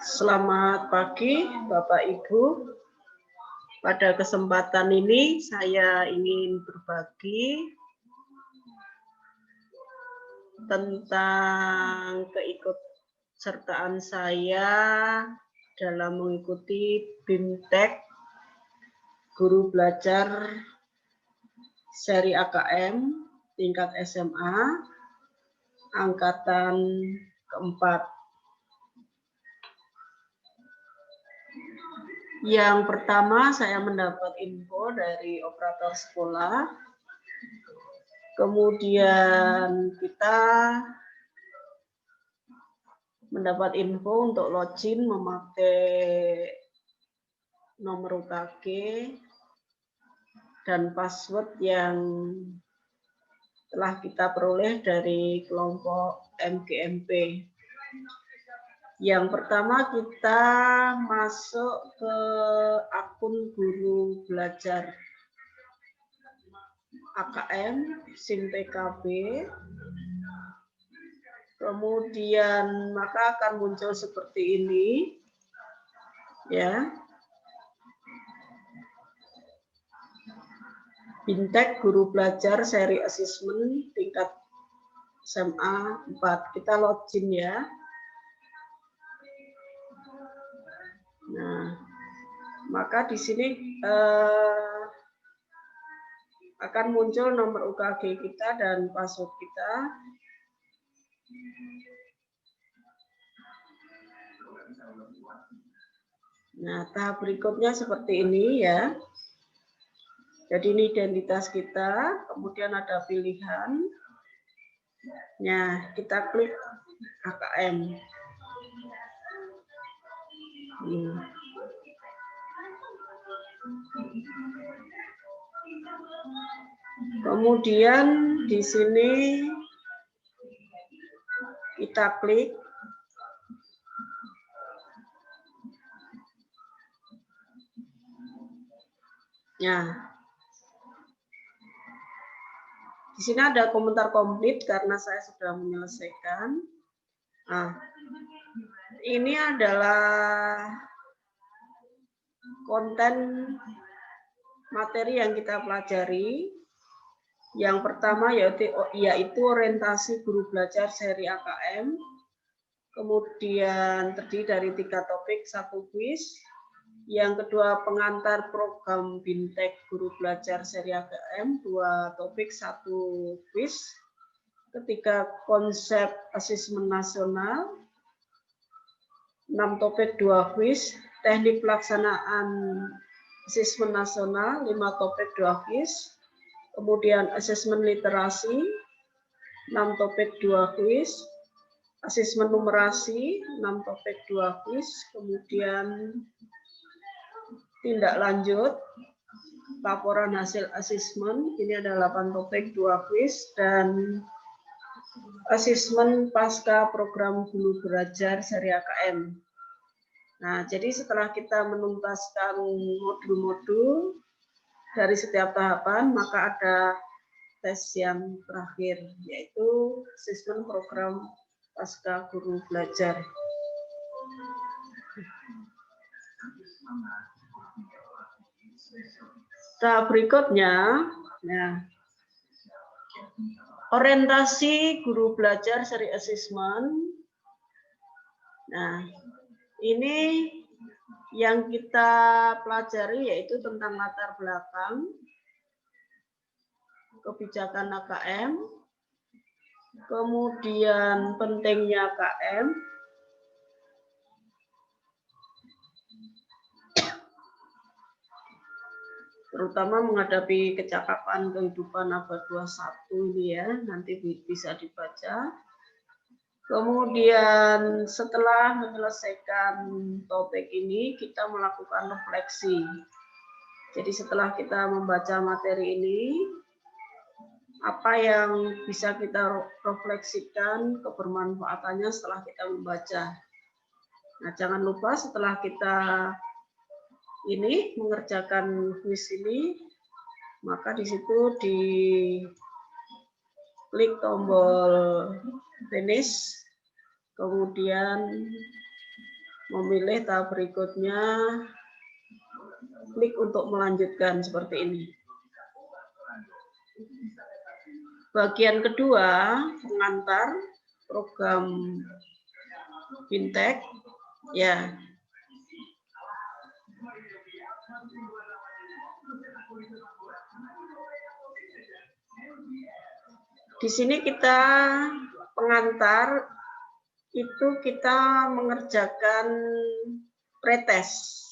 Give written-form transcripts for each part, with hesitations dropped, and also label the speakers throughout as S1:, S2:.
S1: Selamat pagi, Bapak Ibu. Pada kesempatan ini saya ingin berbagi tentang keikutsertaan saya dalam mengikuti BIMTEK Guru Belajar Seri AKM tingkat SMA angkatan keempat. Yang pertama, saya mendapat info dari operator sekolah. Kemudian kita mendapat info untuk login memakai nomor UKG dan password yang telah kita peroleh dari kelompok MGMP. Yang pertama, kita masuk ke akun guru belajar AKM SIM PKB. Kemudian maka akan muncul seperti ini, ya. BIMTEK Guru Belajar Seri Assessment tingkat SMA 4. Kita login ya. Nah, maka di sini akan muncul nomor UKG kita dan password kita. Nah, tahap berikutnya seperti ini ya. Jadi ini identitas kita, kemudian ada pilihan. Nah, kita klik AKM. Kemudian di sini kita klik. Nah, di sini ada komentar komplit karena saya sudah menyelesaikan. Nah, ini adalah konten materi yang kita pelajari. Yang pertama yaitu orientasi guru belajar seri AKM. Kemudian terdiri dari 3 topik, 1 kuis. Yang kedua, pengantar program BIMTEK Guru Belajar Seri AKM, 2 topik, 1 kuis. Ketiga, konsep asesmen nasional, 6 topik, 2 kuis. Teknik pelaksanaan asesmen nasional, 5 topik, 2 kuis. Kemudian asesmen literasi, 6 topik, 2 kuis. Asesmen numerasi, 6 topik, 2 kuis. Kemudian tindak lanjut, laporan hasil asesmen, ini ada 8 topik, 2 kuis, dan asesmen pasca program guru belajar seri AKM. Nah, jadi setelah kita menuntaskan modul-modul dari setiap tahapan, maka ada tes yang terakhir, yaitu asesmen program pasca guru belajar. Tahap berikutnya, nah, orientasi guru belajar seri assessment. Nah, ini yang kita pelajari yaitu tentang latar belakang, kebijakan AKM, kemudian pentingnya AKM, terutama menghadapi kecakapan kehidupan abad 21 ini ya, nanti bisa dibaca. Kemudian setelah menyelesaikan topik ini, kita melakukan refleksi. Jadi setelah kita membaca materi ini, apa yang bisa kita refleksikan kebermanfaatannya setelah kita membaca. Nah, jangan lupa setelah kita ini mengerjakan kuis ini, maka di situ klik tombol finish, kemudian memilih tahap berikutnya, klik untuk melanjutkan seperti ini. Bagian kedua, pengantar program Bintek, ya. Di sini kita pengantar itu kita mengerjakan pretest.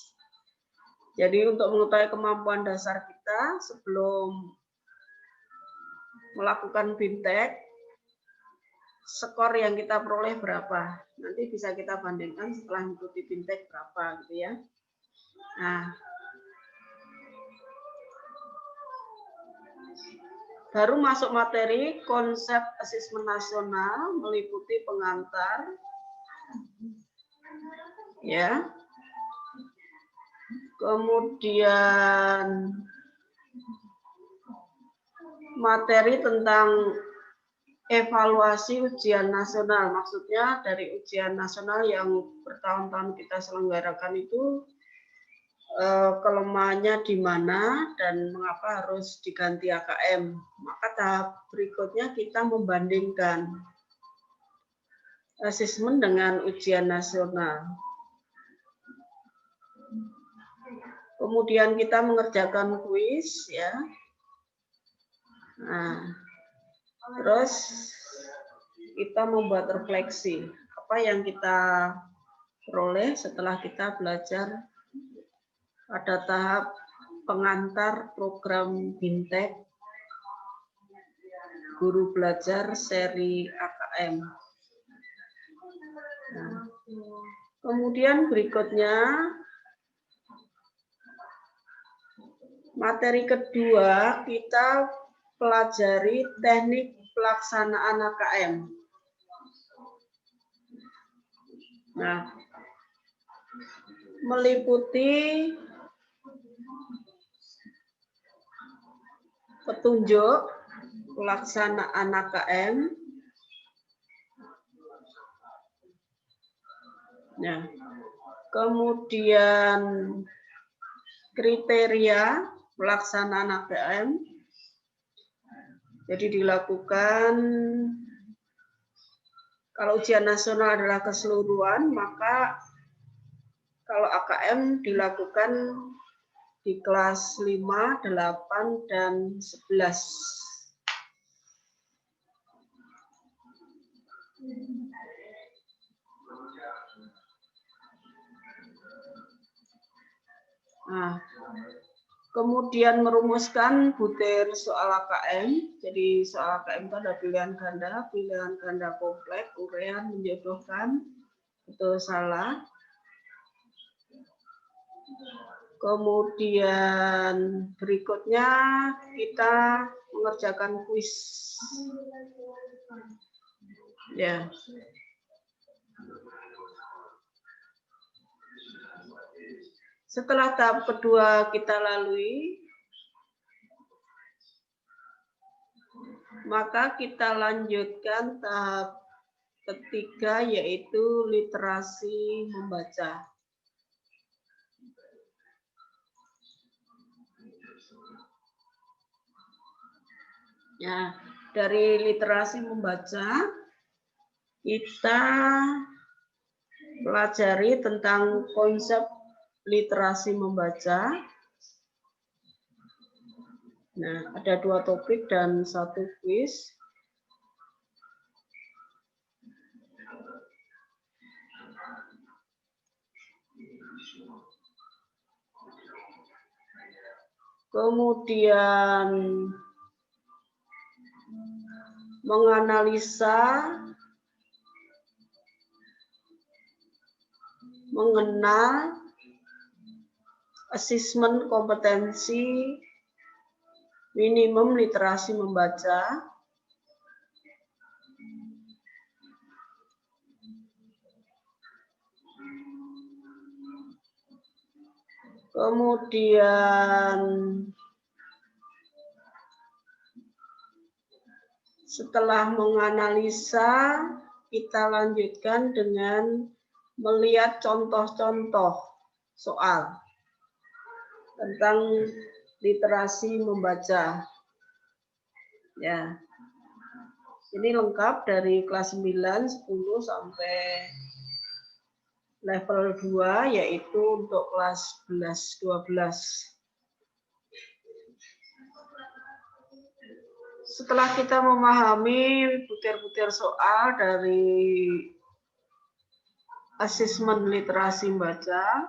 S1: Jadi untuk mengetahui kemampuan dasar kita sebelum melakukan Bintek, skor yang kita peroleh berapa. Nanti bisa kita bandingkan setelah mengikuti Bintek berapa gitu ya. Nah, baru masuk materi konsep asesmen nasional meliputi pengantar, ya. Kemudian materi tentang evaluasi ujian nasional, maksudnya dari ujian nasional yang bertahun-tahun kita selenggarakan itu kelemahannya di mana dan mengapa harus diganti AKM. Maka tahap berikutnya kita membandingkan asesmen dengan ujian nasional. Kemudian kita mengerjakan kuis, ya. Nah, terus kita membuat refleksi apa yang kita peroleh setelah kita belajar pada tahap pengantar program Bintek Guru Belajar seri AKM. Nah, kemudian berikutnya materi kedua kita pelajari teknik pelaksanaan AKM. Nah, meliputi petunjuk pelaksanaan AKM. Nah, kemudian kriteria pelaksanaan AKM. Jadi dilakukan, kalau ujian nasional adalah keseluruhan, maka kalau AKM dilakukan di kelas 5, 8, dan 11. Nah, kemudian merumuskan butir soal AKM. Jadi soal AKM itu ada pilihan ganda kompleks, urean, menjodohkan, betul salah. Kemudian berikutnya kita mengerjakan kuis. Ya. Setelah tahap kedua kita lalui, maka kita lanjutkan tahap ketiga, yaitu literasi membaca. Ya, dari literasi membaca kita pelajari tentang konsep literasi membaca. Nah, ada 2 topik dan 1 kuis. Kemudian menganalisa, mengenal asesmen kompetensi minimum literasi membaca. Kemudian Setelah menganalisa, kita lanjutkan dengan melihat contoh-contoh soal tentang literasi membaca. Ya. Ini lengkap dari kelas 9, 10 sampai level 2, yaitu untuk kelas 11, 12. Setelah kita memahami butir-butir soal dari asesmen literasi membaca,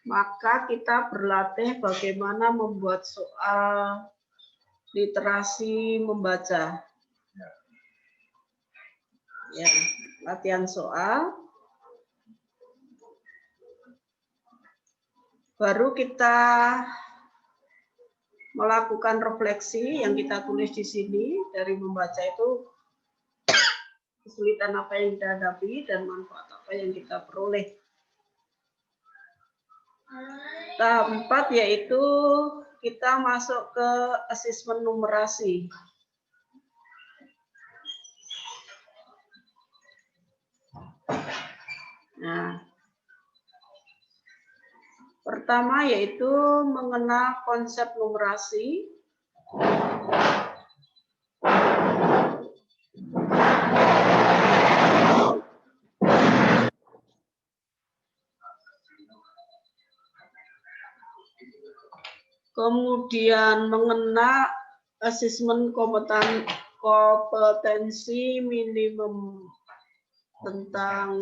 S1: maka kita berlatih bagaimana membuat soal literasi membaca. Ya, latihan soal. Baru kita melakukan refleksi yang kita tulis di sini. Dari membaca itu kesulitan apa yang kita hadapi dan manfaat apa yang kita peroleh. Tahap 4 yaitu kita masuk ke asesmen numerasi. Nah, pertama yaitu mengenal konsep numerasi. Kemudian mengenal asesmen kompetensi minimum tentang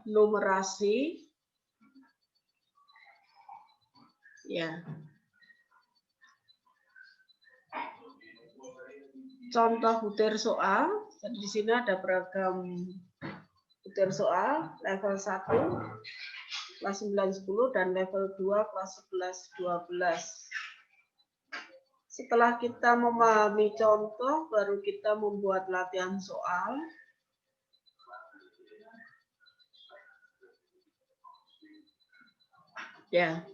S1: numerasi. Ya. Contoh butir soal. Jadi di sini ada beragam butir soal level 1, kelas 9, 10 dan level 2 kelas 11, 12. Setelah kita memahami contoh, baru kita membuat latihan soal. Ya.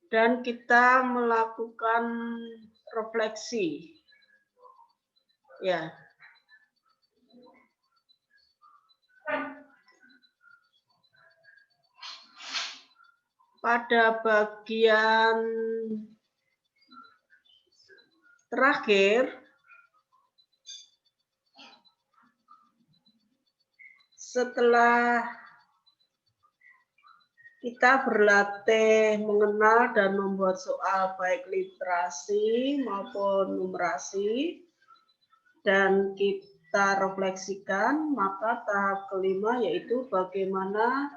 S1: Dan kita melakukan refleksi. Ya. Pada bagian terakhir, setelah kita berlatih mengenal dan membuat soal baik literasi maupun numerasi, dan kita refleksikan, maka tahap kelima yaitu bagaimana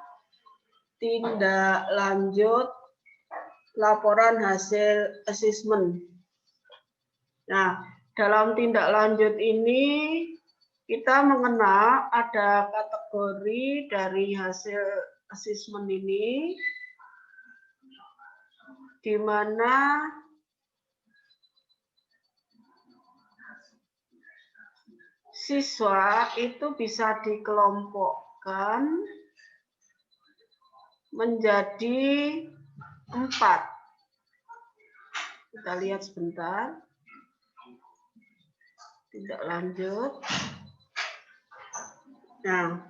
S1: tindak lanjut laporan hasil asesmen. Nah, dalam tindak lanjut ini kita mengenal ada kategori dari hasil asesmen ini, di mana siswa itu bisa dikelompokkan menjadi 4. Kita lihat sebentar. Tindak lanjut. Nah,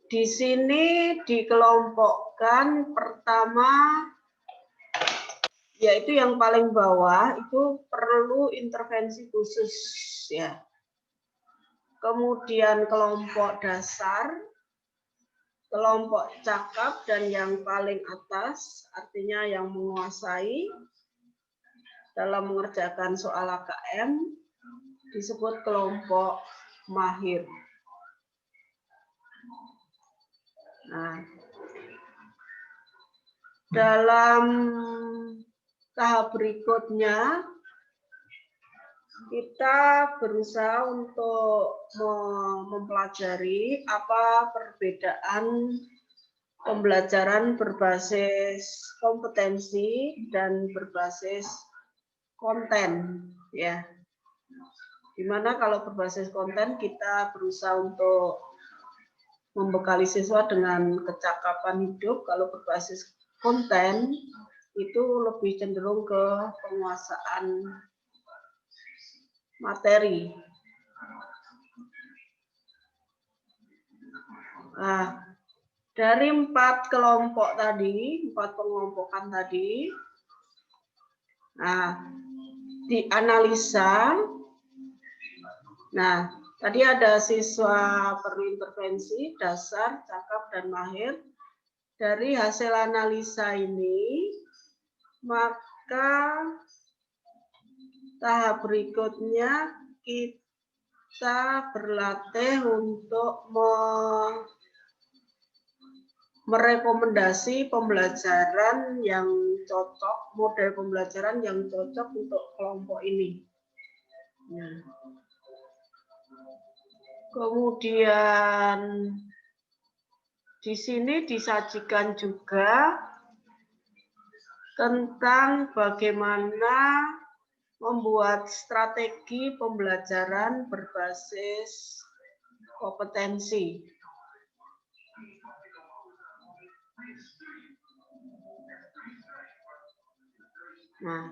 S1: di sini dikelompokkan pertama, yaitu yang paling bawah itu perlu intervensi khusus, ya. Kemudian kelompok dasar, kelompok cakap, dan yang paling atas, artinya yang menguasai dalam mengerjakan soal AKM, disebut kelompok mahir. Nah, dalam tahap berikutnya, kita berusaha untuk mempelajari apa perbedaan pembelajaran berbasis kompetensi dan berbasis konten, ya. Dimana kalau berbasis konten kita berusaha untuk membekali siswa dengan kecakapan hidup. Kalau berbasis konten itu lebih cenderung ke penguasaan materi. Nah, dari 4 kelompok tadi, 4 pengelompokan tadi, nah, dianalisa. Nah, tadi ada siswa perlu intervensi, dasar, cakap, dan mahir. Dari hasil analisa ini, maka tahap berikutnya kita berlatih untuk merekomendasi pembelajaran yang cocok, model pembelajaran yang cocok untuk kelompok ini. Nah. Kemudian di sini disajikan juga tentang bagaimana membuat strategi pembelajaran berbasis kompetensi. Nah,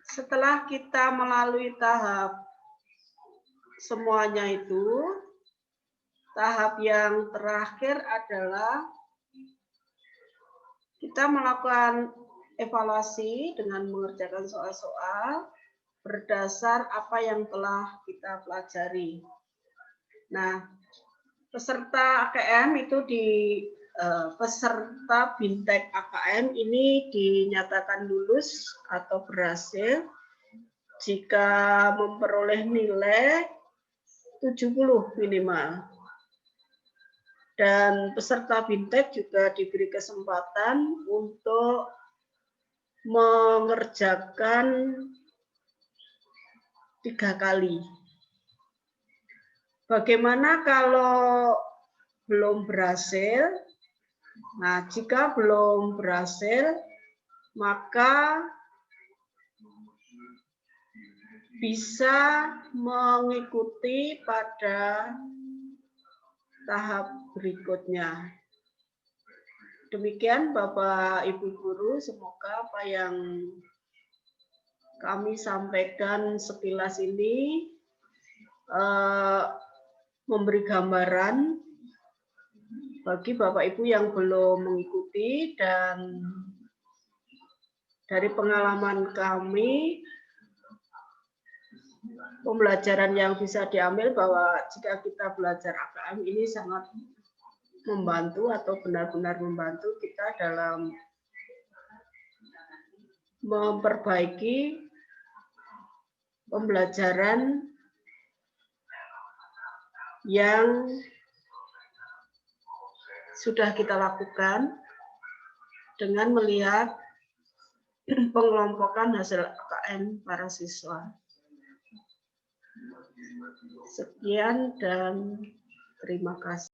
S1: setelah kita melalui tahap semuanya itu, tahap yang terakhir adalah kita melakukan evaluasi dengan mengerjakan soal-soal berdasar apa yang telah kita pelajari. Nah, peserta AKM itu peserta BINTEK AKM ini dinyatakan lulus atau berhasil jika memperoleh nilai 70 minimal. Dan peserta BINTEK juga diberi kesempatan untuk mengerjakan 3 kali. Bagaimana kalau belum berhasil? Nah, jika belum berhasil, maka bisa mengikuti pada tahap berikutnya. Demikian Bapak Ibu Guru, semoga apa yang kami sampaikan sekilas ini memberi gambaran bagi Bapak Ibu yang belum mengikuti, dan dari pengalaman kami, pembelajaran yang bisa diambil bahwa jika kita belajar AKM ini sangat membantu atau benar-benar membantu kita dalam memperbaiki pembelajaran yang sudah kita lakukan dengan melihat pengelompokan hasil AKM para siswa. Sekian dan terima kasih.